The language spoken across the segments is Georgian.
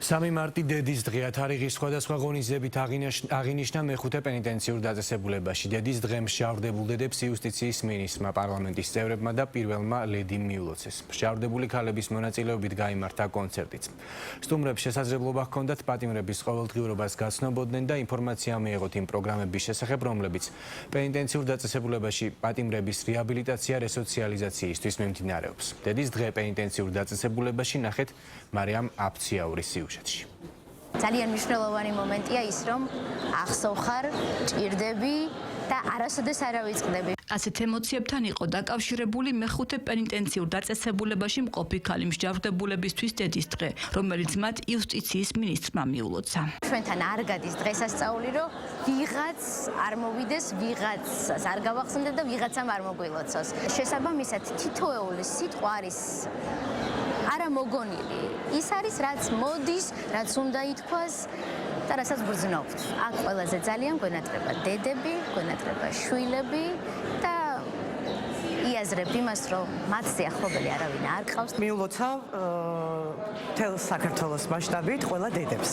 3 მარტი დედის დღეა. თარიღის სხვადასხვა ღონისძიებით აღინიშნა მეხუთე პენიტენციურ დაწესებულებაში. დედის დღე მსჯავრდებულ დედებს იუსტიციის მინისტრმა, პარლამენტის წევრებმა და პირველმა ლედი მიულოცეს. მსჯავრდებული ქალების მონაწილეობით გაიმართა კონცერტიც. სტუმრებს შესაძლებლობა ჰქონდათ პატიმრების ყოველდღიურობას გაცნობოდნენ და ინფორმაცია მიეღოთ იმ პროგრამების შესახებ, რომლებიც პენიტენციურ დაწესებულებაში პატიმრების რეაბილიტაცია, რესოციალიზაციისთვის მიმდინარეობს. დედის დღე პენიტენციურ დაწესებულებაში ნახეთ მარიამ აფციაურის სიუჟეტში. ძალიან მნიშვნელოვანი მომენტია ის, რომ ახსოვხარ, ჭირდები და არასოდეს არ ავიწყდები. ასეთ ემოციებთან იყო დაკავშირებული მეხუთე პენიტენციურ დაწესებულებაში მყოფი ქალი მსჯავრდებულებისთვის დედის დღე, რომელიც მათ იუსტიციის მინისტრმა მიულოცა. ჩვენთან არ გადის დღესასწაული, რომ ვიღაც არ მოვიდეს, ვიღაცას არ გავახსენდეთ და ვიღაცამ არ მოგვილოცოს. შესაბამისად, თითოეული სიტყვა არის არა მოგონილი. ის არის, რაც მოდის, რაც უნდა ითქვას და რასაც გრძნობთ. აქ ყველაზე ძალიან გვენატრება დედები, გვენატრება შვილები და იაზრებ იმას, რომ მათ სიახლოველი არავინ არ ყავს. მიულოცავ მთელ საქართველოს მასშტაბით ყველა დედებს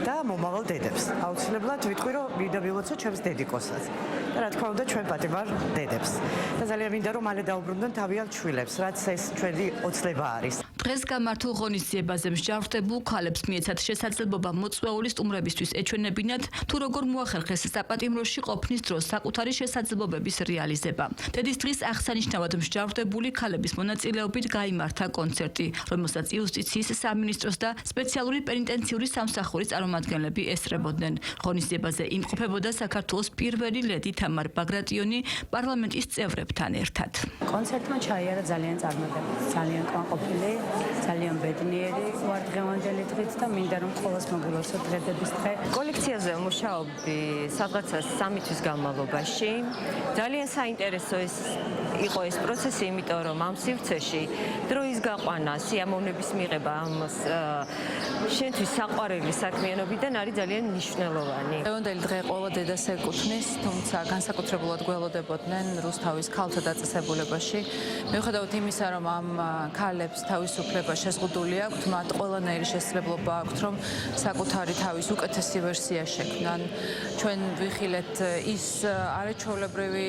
და მომავალ დედებს. აუცილებლად ვიტყვი, რომ მინდა მივულოცო ჩემს დედიკოსაც. და რა თქმა უნდა, ჩვენ პატიმარ დედებს. და ძალიან მინდა, რომ მალე დაუბრუნდნენ თავიანთ შვილებს, რაც ეს ჩვენი ოცნება არის. დღეს გამართულ ღონისძიებაზე მსჯავრდებულ ქალებს მიეცათ შესაძლებლობა მოწვეული სტუმრებისთვის ეჩვენებინათ, თუ როგორ მოახერხეს საპატიმროში ყოფნის დროს საკუთარი შესაძლებლობების რეალიზება. დედის დღის აღსანიშნავად მსჯავრდებული ქალების მონაწილეობით გაიმართა კონცერტი, რომელსაც იუსტიციის სამინისტროს და სპეციალური პენიტენციური სამსახურის წარმომადგენლები ესწრებოდნენ. ღონისძიებაზე იმყოფებოდა საქართველოს პირველი ლედი თამარ ბაგრატიონი პარლამენტის წევრებთან ერთად. კონცერტმა ჩაიარა ძალიან წარმატებული, ძალიან კმაყოფილი, ძალიან ბედნიერი ვარ დღევანდელი დღით და მინდა რომ ყოველს მოგილოცოთ დედების დღე. კოლექციაზე მუშაობდი სადღაცა 3 თვის განმავლობაში. ძალიან საინტერესო იყო ეს პროცესი, იმიტომ რომ ამ სივრცეში დროის გაყვანა, სიამოვნების მიღება ამ შენთვის საყვარელი საქმიანობიდან არის ძალიან მნიშვნელოვანი. დღევანდელი დღე ყველა დედას ეკუთვნის, თუმცა განსაკუთრებულად გველოდებოდნენ რუსთავის ქალთა დაწესებულებაში. მიუხედავად იმისა, რომ ამ ქალებს თავისუფლება შეზღუდული აქვთ, მათ ყველანაირი შესაძლებლობა აქვთ, რომ საკუთარი თავის უკეთესი ვერსია შექმნან. ჩვენ ვიხილეთ ის არაჩვეულებრივი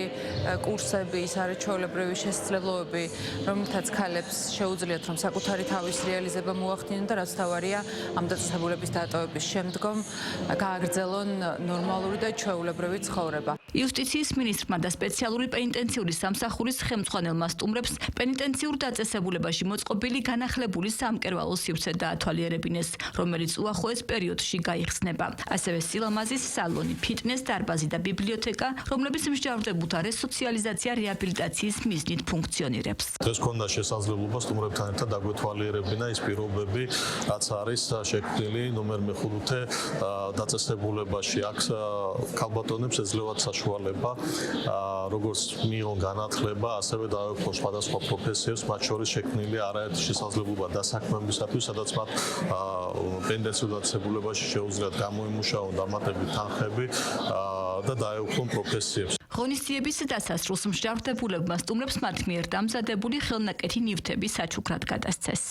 კურსები, ის არაჩვეულებრივი შესაძლებლობები, რომელთაც ქალებს შეუძლიათ, რომ საკუთარი თავის რეალიზება მოახდინონ და რაც თავარია, ამ დაწესებულების დატოვების შემდგომ გააგრძელონ ნორმალური და ჩვეულებრივი ცხოვრება. იუსტიციის მინისტრმა და სპეციალური პენიტენციური სამსახურის ხელმძღვანელმა სტუმრებს პენიტენციურ დაწესებულებაში მოწყობილი განახლებული სამკერვალო სივრცე დაათვალიერებინეს, რომელიც უახლოეს პერიოდში გაიხსნება. ასევე სილამაზის სალონი, ფიტნეს დარბაზი და ბიბლიოთეკა, რომლებიც მსჯავრდებულთა რესოციალიზაცია რეაბილიტაციის მიზნით ფუნქციონირებს. დღეს ქონდა შესაძლებლობა სტუმრებთან ერთად დაგვეთვალიერებინა ის პირობები, რაც არის შექმნილი ნომერ მეხუთე დაწესებულებაში. აქ ქალბატონებს ეძლევათ საშუალება, როგორც მიიღონ განათლება, ასევე დაეუფლონ სხვადასხვა პროფესიებს, მათ შორის შექმნილი არაერთი შესაძლებლობა დასაქმებისათვის, სადაც მათ პენიტენციურ დაწესებულებაში შეუძლიათ გამოიმუშაონ დამატებით თანხები და დაეუფლონ პროფესიებს. ღონისძიების დასასრულს მსჯავრდებულებმა სტუმრებს მათ მიერ დამზადებული ხელნაკეთი ნივთები საჩუქრად გადასცეს.